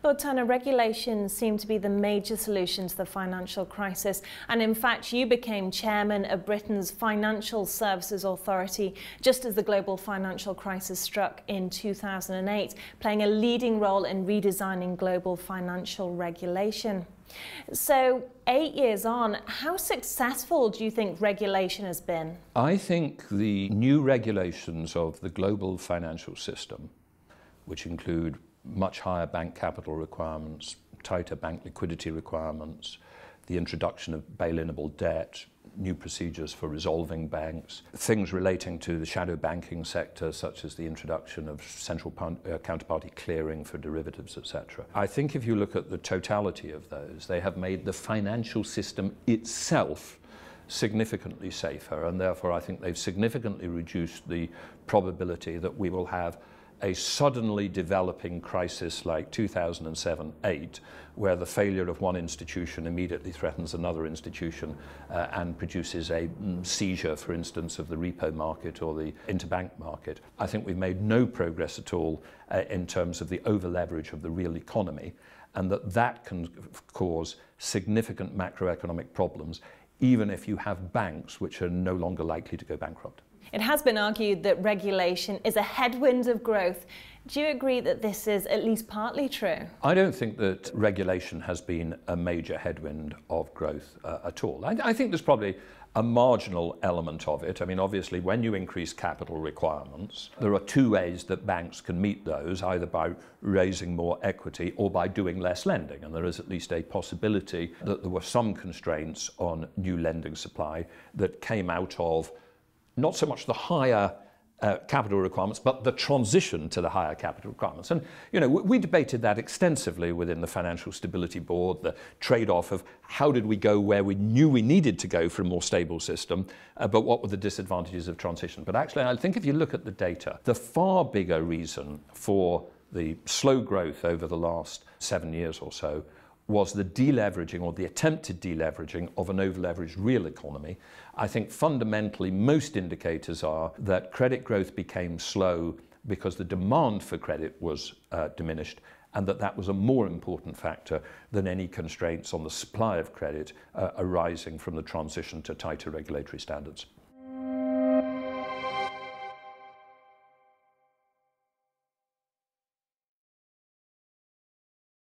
Lord Turner, regulations seem to be the major solution to the financial crisis, and in fact you became chairman of Britain's Financial Services Authority just as the global financial crisis struck in 2008, playing a leading role in redesigning global financial regulation. So 8 years on, how successful do you think regulation has been? I think the new regulations of the global financial system, which include much higher bank capital requirements, tighter bank liquidity requirements, the introduction of bail-inable debt, new procedures for resolving banks, things relating to the shadow banking sector, such as the introduction of central counterparty clearing for derivatives, etc. I think if you look at the totality of those, they have made the financial system itself significantly safer, and therefore I think they've significantly reduced the probability that we will have a suddenly developing crisis like 2007-8, where the failure of one institution immediately threatens another institution and produces a seizure, for instance, of the repo market or the interbank market. I think we've made no progress at all in terms of the over-leverage of the real economy, and that can cause significant macroeconomic problems, even if you have banks which are no longer likely to go bankrupt. It has been argued that regulation is a headwind of growth. Do you agree that this is at least partly true? I don't think that regulation has been a major headwind of growth at all. I think there's probably a marginal element of it. I mean, obviously, when you increase capital requirements, there are two ways that banks can meet those, either by raising more equity or by doing less lending. And there is at least a possibility that there were some constraints on new lending supply that came out of not so much the higher capital requirements, but the transition to the higher capital requirements. And, you know, we debated that extensively within the Financial Stability Board, the trade-off of how did we go where we knew we needed to go for a more stable system, but what were the disadvantages of transition. But actually, I think if you look at the data, the far bigger reason for the slow growth over the last 7 years or so was the deleveraging or the attempted deleveraging of an over-leveraged real economy. I think fundamentally most indicators are that credit growth became slow because the demand for credit was diminished, and that was a more important factor than any constraints on the supply of credit arising from the transition to tighter regulatory standards.